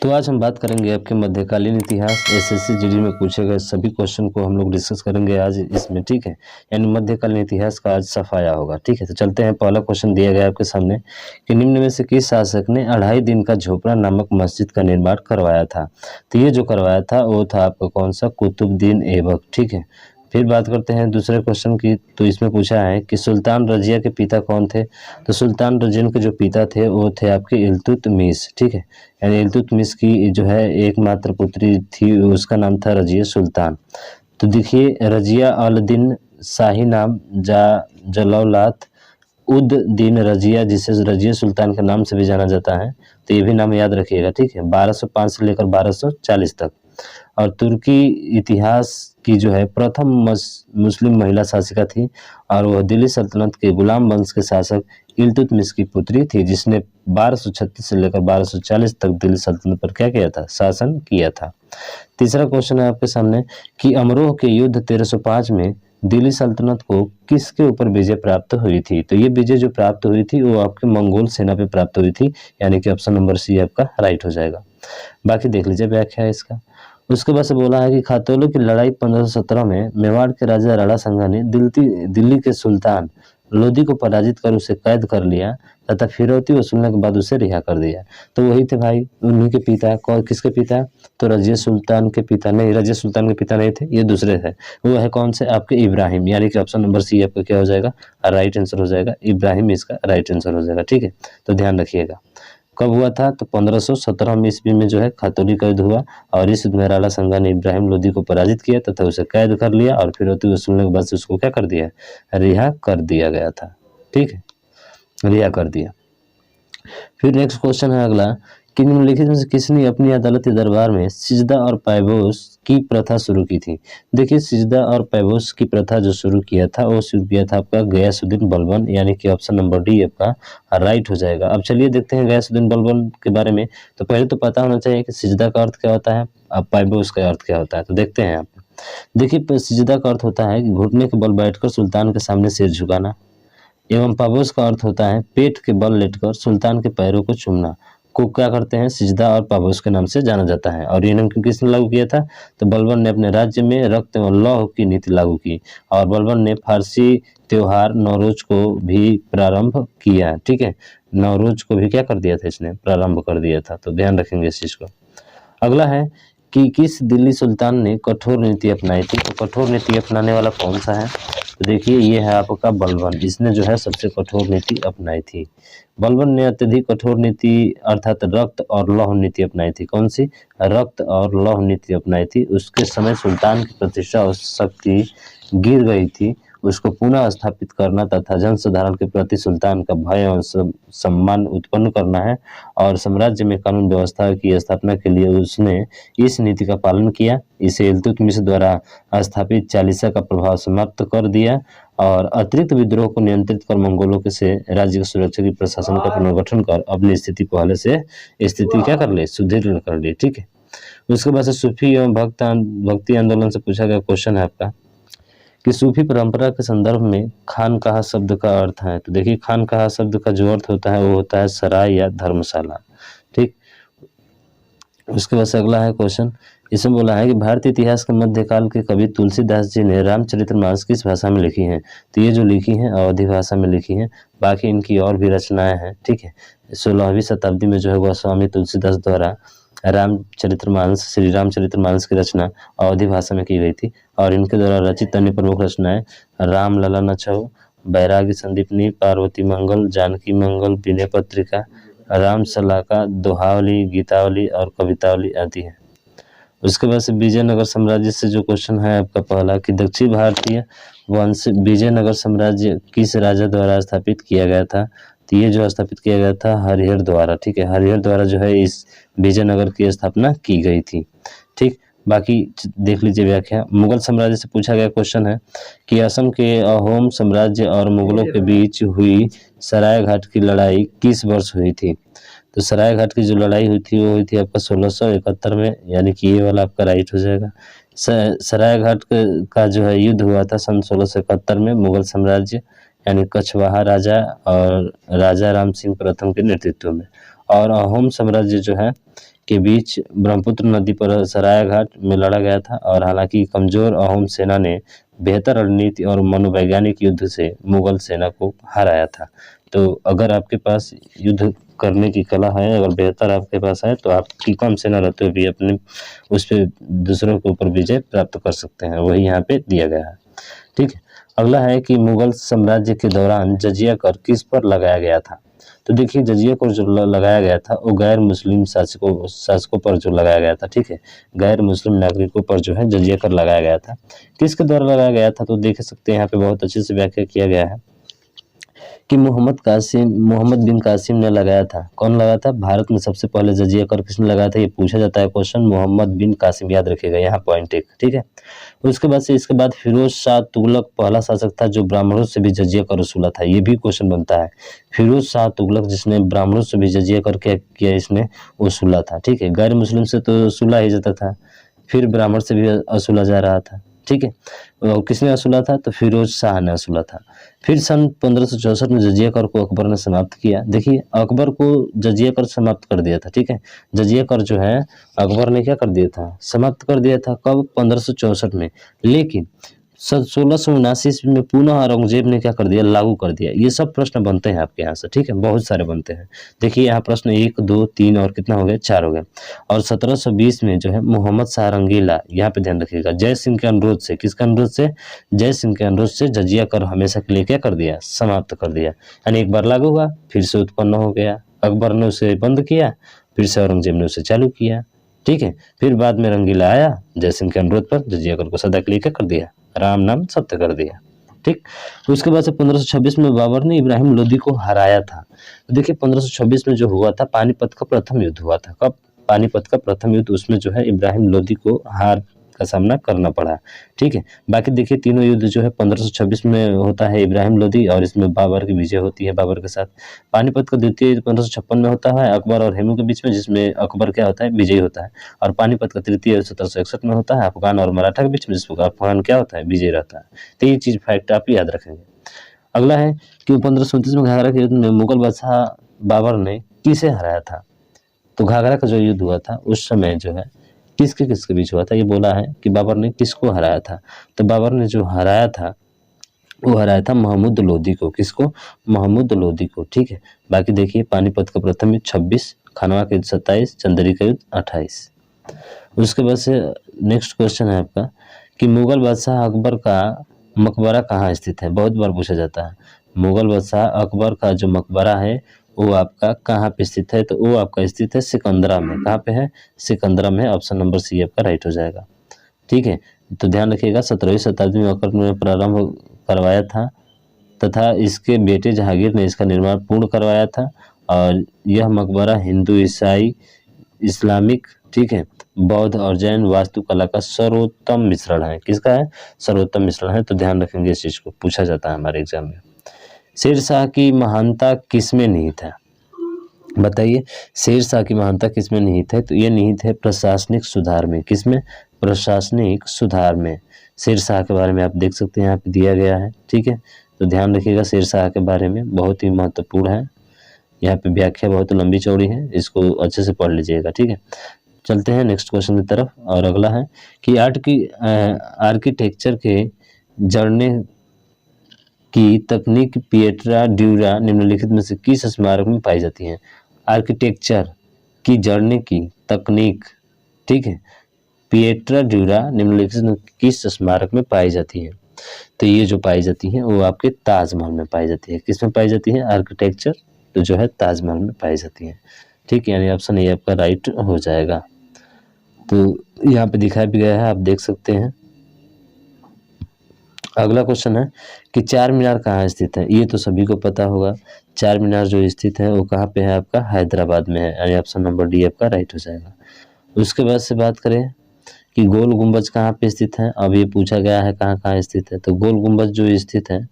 तो आज हम बात करेंगे आपके मध्यकालीन इतिहास एसएससी जीडी में पूछे गए सभी क्वेश्चन को हम लोग डिस्कस करेंगे आज इसमें, ठीक है। यानी मध्यकालीन इतिहास का आज सफाया होगा, ठीक है। तो चलते हैं, पहला क्वेश्चन दिया गया आपके सामने कि निम्न में से किस शासक ने 2.5 दिन का झोपड़ा नामक मस्जिद का निर्माण करवाया था। तो ये जो करवाया था वो था आपका कौन सा, कुतुबुद्दीन ऐबक, ठीक है। फिर बात करते हैं दूसरे क्वेश्चन की। तो इसमें पूछा है कि सुल्तान रजिया के पिता कौन थे। तो सुल्तान रजियन के जो पिता थे वो थे आपके इल्तुतमिश, ठीक है। यानी इल्तुतमिश की जो है एकमात्र पुत्री थी, उसका नाम था रजिया सुल्तान। तो देखिए, रजिया अल दिन शाही नाम जलौलात उद दिन रजिया, जिसे रजिया सुल्तान के नाम से भी जाना जाता है, तो ये भी नाम याद रखिएगा, ठीक है। 1205 से लेकर 1240 तक। और तुर्की इतिहास की जो है प्रथम मुस्लिम महिला शासिका थी, और वह दिल्ली सल्तनत के गुलाम वंश के शासक इल्तुतमिश की पुत्री थी, जिसने 1236 से लेकर 1240 तक दिल्ली सल्तनत पर क्या किया था, शासन किया था। तीसरा क्वेश्चन है आपके सामने कि अमरोह के युद्ध 1305 में दिल्ली सल्तनत को किसके ऊपर विजय प्राप्त हुई थी। तो ये विजय जो प्राप्त हुई थी वो आपके मंगोल सेना पे प्राप्त हुई थी, यानी कि ऑप्शन नंबर सी आपका राइट हो जाएगा। बाकी देख लीजिए व्याख्या है इसका। उसके बाद से बोला है कि खातौलों की लड़ाई 1517 में मेवाड़ के राजा राणा सांगा ने दिल्ली के सुल्तान लोदी को पराजित कर उसे कैद कर लिया तथा फिरौती वसूलने के बाद उसे रिहा कर दिया। तो वही थे भाई, उन्हीं के पिता। कौन, किसके पिता? तो रजिया सुल्तान के पिता नहीं, रजिया सुल्तान के पिता नहीं थे, ये दूसरे थे। वो है कौन से, आपके इब्राहिम, यानी कि ऑप्शन नंबर सी आपका क्या हो जाएगा, राइट आंसर हो जाएगा। इब्राहिम इसका राइट आंसर हो जाएगा, ठीक है। तो ध्यान रखिएगा कब हुआ था, तो 1517 ईस्वी में जो है खातौली का युद्ध हुआ, और इस युद्ध में राणा सांगा ने इब्राहिम लोदी को पराजित किया तथा उसे कैद कर लिया, और फिरौती वसूलने के बाद से उसको क्या कर दिया, रिहा कर दिया गया था, ठीक है, रिहा कर दिया। फिर नेक्स्ट क्वेश्चन है अगला कि निम्नलिखित में से किसने अपनी अदालती दरबार में सिजदा और पैबोस की प्रथा शुरू की थी। देखिए, सिजदा और पैबोस की प्रथा जो शुरू किया था वो शुरू किया था आपका गयासुद्दीन बलबन, यानी कि ऑप्शन नंबर डी आपका राइट हो जाएगा। अब चलिए देखते हैं गयासुद्दीन बलबन के बारे में। तो पहले तो पता होना चाहिए कि सिजदा का अर्थ क्या होता है, अब पैबोस का अर्थ क्या होता है। तो देखते हैं आप। देखिए, सिजदा का अर्थ होता है कि घुटने के बल बैठकर सुल्तान के सामने सिर झुकाना, एवं पाबोस का अर्थ होता है पेट के बल लेटकर सुल्तान के पैरों को चूमना, को क्या करते हैं, सिजदा और पाबोस के नाम से जाना जाता है। और ये नाम किसने लागू किया था, तो बलबन ने अपने राज्य में रक्त एवं लौह की नीति लागू की, और बलबन ने फारसी त्योहार नौरोज को भी प्रारंभ किया, ठीक है। नौरोज को भी क्या कर दिया था, इसने प्रारंभ कर दिया था। तो ध्यान रखेंगे इस चीज को। अगला है कि किस दिल्ली सुल्तान ने कठोर नीति अपनाई थी। तो कठोर नीति अपनाने वाला कौन सा है, तो देखिए ये है आपका बलबन। इसने जो है सबसे कठोर नीति अपनाई थी। बलबन ने अत्यधिक कठोर नीति अर्थात रक्त और लौह नीति अपनाई थी। कौन सी, रक्त और लौह नीति अपनाई थी। उसके समय सुल्तान की प्रतिष्ठा और शक्ति गिर गई थी। उसको पुनः स्थापित करना तथा जनसाधारण के प्रति सुल्तान का भय और सम्मान उत्पन्न करना है, और साम्राज्य में कानून व्यवस्था की स्थापना के लिए उसने इस नीति का पालन किया। इसे इल्तुतमिश द्वारा स्थापित चालीसा का प्रभाव समाप्त कर दिया, और अतिरिक्त विद्रोह को नियंत्रित कर मंगोलों के से राज्य की सुरक्षा की प्रशासन का पुनर्गठन कर अपनी स्थिति पहले से स्थिति क्या कर ले, सुदृढ़ कर ले, ठीक है। उसके बाद से सूफी एवं भक्ति आंदोलन से पूछा गया क्वेश्चन है आपका कि सूफी परंपरा के संदर्भ में खानकाह शब्द का अर्थ है। तो देखिए, खानकाह शब्द का जो अर्थ होता है वो होता है सराय या धर्मशाला, ठीक। उसके बाद से अगला है क्वेश्चन, इसमें बोला है कि भारतीय इतिहास के मध्यकाल के कवि तुलसीदास जी ने रामचरितमानस किस भाषा में लिखी है। तो ये जो लिखी है अवधी भाषा में लिखी है। बाकी इनकी और भी रचनाएं हैं, ठीक है। 16वीं शताब्दी में जो है गोस्वामी तुलसीदास द्वारा श्री रामचरितमानस की रचना अवधी भाषा में की गई थी, और इनके द्वारा रचित अन्य प्रमुख रचनाएं राम लला नछौ, बैरागी संदीपनी, पार्वती मंगल, जानकी मंगल, विनय पत्रिका, राम सलाका, दोहावली, गीतावली और कवितावली आदि है। उसके बाद से विजयनगर साम्राज्य से जो क्वेश्चन है आपका पहला कि दक्षिण भारतीय वंश विजयनगर साम्राज्य किस राजा द्वारा स्थापित किया गया था। तो ये जो स्थापित किया गया था हरिहर द्वारा, ठीक है। हरिहर द्वारा जो है इस विजयनगर की स्थापना की गई थी, ठीक। बाकी देख लीजिए व्याख्या। मुगल साम्राज्य से पूछा गया क्वेश्चन है कि असम के अहोम साम्राज्य और मुगलों के बीच हुई सरायघाट की लड़ाई किस वर्ष हुई थी। तो सरायघाट की जो लड़ाई हुई थी वो हुई थी आपका 1671 में, यानी कि ये वाला आपका राइट हो जाएगा। सरायघाट का जो है युद्ध हुआ था सन 1671 में मुगल साम्राज्य यानी कछवाहा राजा और राजा राम सिंह प्रथम के नेतृत्व में, और अहोम साम्राज्य जो है के बीच ब्रह्मपुत्र नदी पर सराय घाट में लड़ा गया था, और हालांकि कमजोर अहोम सेना ने बेहतर रणनीति और मनोवैज्ञानिक युद्ध से मुगल सेना को हराया था। तो अगर आपके पास युद्ध करने की कला है, अगर बेहतर आपके पास है, तो आपकी कम सेना रहते हुए भी अपने उस पर दूसरों के ऊपर विजय प्राप्त कर सकते हैं, वही यहाँ पे दिया गया है। ठीक है, अगला है कि मुगल साम्राज्य के दौरान जजिया कर किस पर लगाया गया था। तो देखिए, जजिया कर जो लगाया गया था वो गैर मुस्लिम शासकों पर जो लगाया गया था। ठीक है, गैर मुस्लिम नागरिकों पर जो है जजिया कर लगाया गया था। किसके द्वारा लगाया गया था, तो देख सकते हैं यहाँ पे बहुत अच्छे से व्याख्या किया गया है कि मोहम्मद बिन कासिम ने लगाया था। कौन लगाया था? भारत में सबसे पहले जजिया कर किसने लगाया था, ये पूछा जाता है क्वेश्चन। मोहम्मद बिन कासिम, याद रखिएगा, यहाँ पॉइंट एक। ठीक है, उसके बाद से इसके बाद फिरोज शाह तुगलक पहला शासक था जो ब्राह्मणों से भी जजिया कर वसूला था। ये भी क्वेश्चन बनता है, फिरोज शाह तुगलक जिसने ब्राह्मणों से भी जजिया कर किया इसने वसूला था। ठीक है, गैर मुस्लिम से तो वसूला ही जाता था, फिर ब्राह्मण से भी वसूला जा रहा था। ठीक है, और किसने वसूला था? तो फिरोज शाह ने वसूला था। फिर सन 1564 में जजिया कर को अकबर ने समाप्त किया। देखिए, अकबर को जजिया कर समाप्त कर दिया था। ठीक है, जजिया कर जो है अकबर ने क्या कर दिया था? समाप्त कर दिया था। कब? 1564 में। लेकिन सन 1679 ईस्वी में पुनः औरंगजेब ने क्या कर दिया? लागू कर दिया। ये सब प्रश्न बनते हैं आपके यहाँ से। ठीक है, बहुत सारे बनते हैं। देखिए, यहाँ प्रश्न 1, 2, 3 और कितना हो गया? 4 हो गए। और 1720 में जो है मोहम्मद शाह रंगीला, यहाँ पे ध्यान रखिएगा, जय सिंह के अनुरोध से, किसके अनुरोध से? जय सिंह के अनुरोध से जजिया कर हमेशा के लिए क्या कर दिया? समाप्त कर दिया। यानी एक बार लागू हुआ, फिर से उत्पन्न हो गया, अकबर ने उसे बंद किया, फिर से औरंगजेब ने उसे चालू किया। ठीक है, फिर बाद में रंगीला आया, जय सिंह के अनुरोध पर जजिया कर को सदा के लिए क्या कर दिया? राम नाम सत्य कर दिया। ठीक, तो उसके बाद से 1526 में बाबर ने इब्राहिम लोदी को हराया था। तो देखिए, 1526 में जो हुआ था, पानीपत का प्रथम युद्ध हुआ था। कब? पानीपत का प्रथम युद्ध, उसमें जो है इब्राहिम लोदी को हार का सामना करना पड़ा। ठीक है, बाकी देखिए तीनों युद्ध जो है 1526 में होता है इब्राहिम लोदी, और इसमें बाबर की विजय होती है बाबर के साथ। पानीपत का द्वितीय युद्ध 1556 में होता है अकबर और हेमू के बीच में, जिसमें अकबर क्या होता है? विजयी होता है। और पानीपत का तृतीय 1761 में होता है अफगान और मराठा के बीच में, जिसमें अफगान क्या होता है? विजयी रहता है। तो ये चीज फैक्ट आप याद रखेंगे। अगला है कि 1537 में घाघरा के युद्ध में मुगल बादशाह बाबर ने किसे हराया था। तो घाघरा का जो युद्ध हुआ था उस समय जो है किसके किसके बीच हुआ था, ये बोला है कि बाबर ने किसको हराया था। तो बाबर ने जो हराया था वो हराया था महमूद लोदी को। किसको? महमूद लोदी को। ठीक है, बाकी देखिए, पानीपत का प्रथम युद्ध 26, खानवा का युद्ध 27, चंदेरी का युद्ध 28। उसके बाद से नेक्स्ट क्वेश्चन है आपका कि मुगल बादशाह अकबर का मकबरा कहाँ स्थित है। बहुत बार पूछा जाता है, मुगल बादशाह अकबर का जो मकबरा है वो आपका कहाँ पे स्थित है। तो वो आपका स्थित है सिकंदरा में। कहाँ पे है? सिकंदरा में। ऑप्शन नंबर सी आपका राइट हो जाएगा। ठीक है, तो ध्यान रखिएगा, 17वीं शताब्दी में अकबर ने प्रारंभ करवाया था तथा इसके बेटे जहांगीर ने इसका निर्माण पूर्ण करवाया था। और यह मकबरा हिंदू, ईसाई, इस्लामिक, ठीक है, बौद्ध और जैन वास्तुकला का सर्वोत्तम मिश्रण है। किसका है? सर्वोत्तम मिश्रण है। तो ध्यान रखेंगे, इस चीज को पूछा जाता है हमारे एग्जाम में। शेरशाह की महानता किसमें निहित है? बताइए, शेरशाह की महानता किसमें निहित है? तो ये निहित है प्रशासनिक सुधार में। किसमें? प्रशासनिक सुधार में। शेरशाह के बारे में आप देख सकते हैं यहाँ पे दिया गया है। ठीक है, तो ध्यान रखिएगा, शेरशाह के बारे में बहुत ही महत्वपूर्ण है। यहाँ पे व्याख्या बहुत लंबी चौड़ी है, इसको अच्छे से पढ़ लीजिएगा। ठीक है, चलते हैं नेक्स्ट क्वेश्चन की तरफ। और अगला है कि आर्किटेक्चर के जड़ने की तकनीक पिएट्रा ड्यूरा निम्नलिखित में से किस स्मारक में पाई जाती है? आर्किटेक्चर की जड़ने की तकनीक, ठीक है, पिएट्रा ड्यूरा निम्नलिखित में किस स्मारक में पाई जाती है? तो ये जो पाई जाती है वो आपके ताजमहल में पाई जाती है। किस में पाई जाती है? आर्किटेक्चर तो जो है ताजमहल में पाई जाती है। ठीक है, यानी ऑप्शन ए आपका राइट हो जाएगा। तो यहाँ पे दिखाया भी गया है, आप देख सकते हैं। अगला क्वेश्चन है कि चार मीनार कहाँ स्थित है? ये तो सभी को पता होगा, चार मीनार जो स्थित है वो कहाँ पे है? आपका हैदराबाद में है, यानी ऑप्शन नंबर डी आपका राइट हो जाएगा। उसके बाद से बात करें कि गोल गुंबज कहाँ पे स्थित है। अब ये पूछा गया है कहाँ कहाँ स्थित है, तो गोल गुंबज जो स्थित है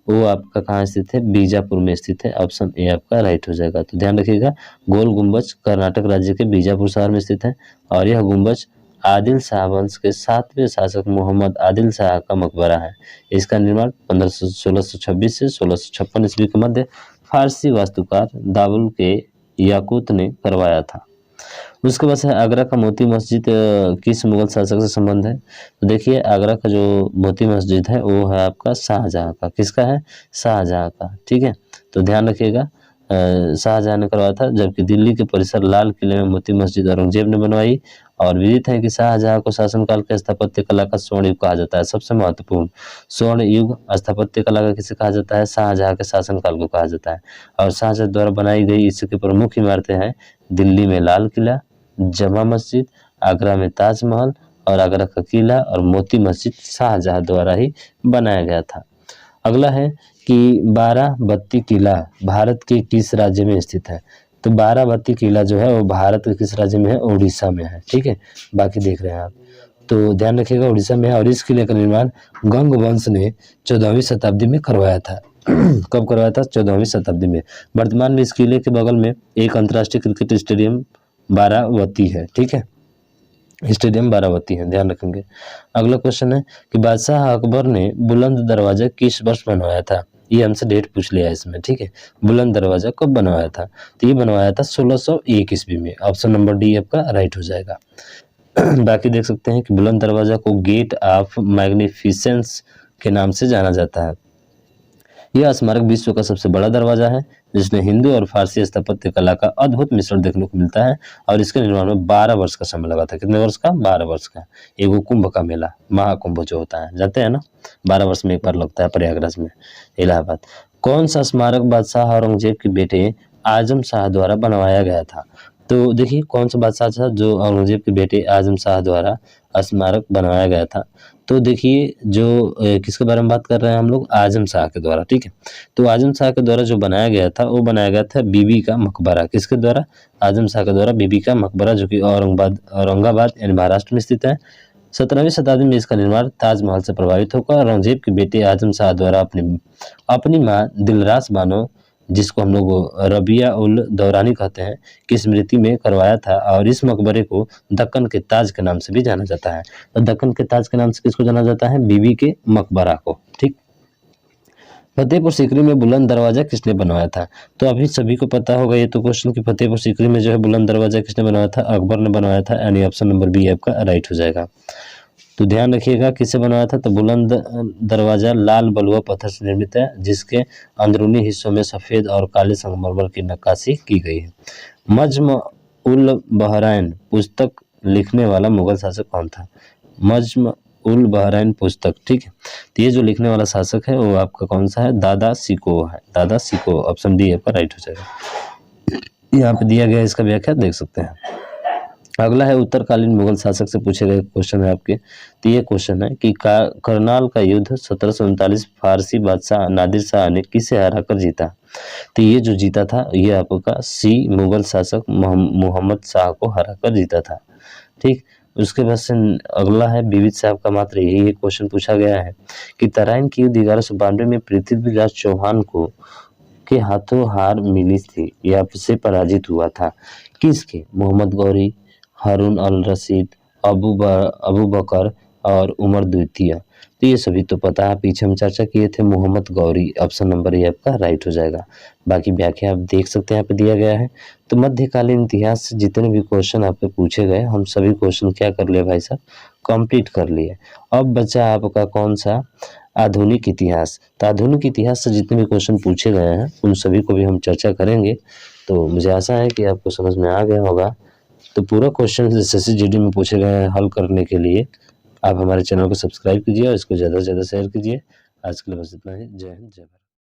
वो आपका कहाँ स्थित है? बीजापुर में स्थित है। ऑप्शन ए आपका राइट हो जाएगा। तो ध्यान रखिएगा, गोल गुंबज कर्नाटक राज्य के बीजापुर शहर में स्थित है, और यह गुंबज आदिल शाह वंश के 7वें शासक मोहम्मद आदिल शाह का मकबरा है। इसका निर्माण 1626 से 1656 ईस्वी के मध्य फारसी वास्तुकार दावुल के याकूत ने करवाया था। उसके बाद है आगरा का मोती मस्जिद किस मुगल शासक से संबंध है? तो देखिए आगरा का जो मोती मस्जिद है वो है आपका शाहजहाँ का। किसका है? शाहजहाँ का। ठीक है, तो ध्यान रखिएगा शाहजहाँ ने करवाया था, जबकि दिल्ली के परिसर लाल किले में मोती मस्जिद औरंगजेब ने बनवाई। और विदित है कि शाहजहाँ को शासनकाल के स्थापत्य कला का स्वर्ण युग कहा जाता है। सबसे महत्वपूर्ण स्वर्ण युग स्थापत्य कला का किसे कहा जाता है? शाहजहाँ के शासनकाल को कहा जाता है। और शाहजहाँ द्वारा बनाई गई इसकी प्रमुख इमारतें हैं दिल्ली में लाल किला, जमा मस्जिद, आगरा में ताजमहल और आगरा का किला और मोती मस्जिद शाहजहाँ द्वारा ही बनाया गया था। अगला है कि बाराबत्ती किला भारत के किस राज्य में स्थित है? तो बाराबत्ती किला जो है वो भारत के किस राज्य में है? उड़ीसा में है। ठीक है, बाकी देख रहे हैं आप, तो ध्यान रखिएगा उड़ीसा में है। और इस किले का निर्माण गंग वंश ने 14वीं शताब्दी में करवाया था। कब करवाया था? 14वीं शताब्दी में। वर्तमान में इस किले के बगल में एक अंतर्राष्ट्रीय क्रिकेट स्टेडियम बारावती है। ठीक है, स्टेडियम बारावती है, ध्यान रखेंगे। अगला क्वेश्चन है कि बादशाह अकबर ने बुलंद दरवाजा किस वर्ष बनवाया था? ये हमसे डेट पूछ लिया है इसमें। ठीक है, बुलंद दरवाजा कब बनवाया था? तो ये बनवाया था 1601 ईस्वी में। ऑप्शन नंबर डी आपका राइट हो जाएगा। बाकी देख सकते हैं कि बुलंद दरवाजा को गेट ऑफ मैग्निफिसेंस के नाम से जाना जाता है। यह स्मारक विश्व का सबसे बड़ा दरवाजा है जिसमें हिंदू और फारसी स्थापत्य कला का अद्भुत मिश्रण देखने को मिलता है। और इसके निर्माण में 12 वर्ष का समय लगा था। कितने वर्ष का? 12 वर्ष का। एगो कुंभ का मेला, महाकुंभ जो होता है, जानते हैं ना, 12 वर्ष में एक बार लगता है प्रयागराज में, इलाहाबाद। कौन सा स्मारक बादशाह औरंगजेब के बेटे आजम शाह द्वारा बनवाया गया था? तो देखिए कौन सा बादशाह था जो औरंगजेब के बेटे आजम शाह द्वारा स्मारक बनवाया गया था? तो देखिए जो किसके बारे में बात कर रहे हैं हम लोग? आजम शाह के द्वारा। ठीक है, तो आजम शाह के द्वारा जो बनाया गया था वो बनाया गया था बीबी का मकबरा। किसके द्वारा? आजम शाह के द्वारा बीबी का मकबरा, जो कि औरंगाबाद यानी महाराष्ट्र में स्थित है। 17वीं शताब्दी में इसका निर्माण ताजमहल से प्रभावित होकर औरंगजेब के बेटे आजम शाह द्वारा अपनी माँ दिलरास बानो, जिसको हम लोग रबिया उल दौरानी कहते हैं, की स्मृति में करवाया था। और इस मकबरे को दक्कन के ताज के नाम से भी जाना जाता है। तो दक्कन के ताज के नाम से किसको जाना जाता है? बीबी के मकबरा को। ठीक, फतेहपुर सीकरी में बुलंद दरवाजा किसने बनवाया था? तो अभी सभी को पता होगा ये तो क्वेश्चन कि फतेहपुर सीकरी में जो है बुलंद दरवाजा किसने बनवाया था? अकबर ने बनवाया था, यानी ऑप्शन नंबर बी आपका राइट हो जाएगा। तो ध्यान रखिएगा किससे बनवाया था? तो बुलंद दरवाजा लाल बलुआ पत्थर से निर्मित है जिसके अंदरूनी हिस्सों में सफ़ेद और काले संगमरमर की नक्काशी की गई है। मज्म उल बहरैन पुस्तक लिखने वाला मुगल शासक कौन था? मज्म उल बहरैन पुस्तक। ठीक है, तो ये जो लिखने वाला शासक है वो आपका कौन सा है? दादा सिको है। दादा सिको, ऑप्शन डी आपका राइट हो जाएगा। यहाँ पे दिया गया इसका व्याख्या देख सकते हैं। अगला है उत्तरकालीन मुगल शासक से पूछे गए क्वेश्चन है आपके। तो ये क्वेश्चन है कि करनाल का युद्ध 1739 फारसी बादशाह नादिर शाह ने किसे हराकर जीता? तो ये जो जीता था ये आपका सी मुगल शासक मोहम्मद शाह को हराकर जीता था। ठीक, उसके बाद से अगला है विविध साहब का मात्र यही एक क्वेश्चन पूछा गया है कि तराइन की युद्ध 1192 में पृथ्वीराज चौहान को के हाथों हार मिली थी या से पराजित हुआ था। किसके? मोहम्मद गौरी, हारून अल रशीद, अबू बकर और उमर द्वितीय। तो ये सभी तो पता है, पीछे हम चर्चा किए थे। मोहम्मद गौरी, ऑप्शन नंबर ये आपका राइट हो जाएगा। बाकी व्याख्या आप देख सकते हैं यहाँ पे दिया गया है। तो मध्यकालीन इतिहास से जितने भी क्वेश्चन आपके पूछे गए हम सभी क्वेश्चन क्या कर लिए भाई साहब? कंप्लीट कर लिए। अब बचा आपका कौन सा? आधुनिक इतिहास। तो आधुनिक इतिहास से जितने भी क्वेश्चन पूछे गए हैं उन सभी को भी हम चर्चा करेंगे। तो मुझे आशा है कि आपको समझ में आ गया होगा। तो पूरा क्वेश्चन एसएससी जीडी में पूछे गए हैं हल करने के लिए आप हमारे चैनल को सब्सक्राइब कीजिए और इसको ज़्यादा से ज़्यादा शेयर कीजिए। आज के लिए बस इतना ही। जय हिंद, जय भारत।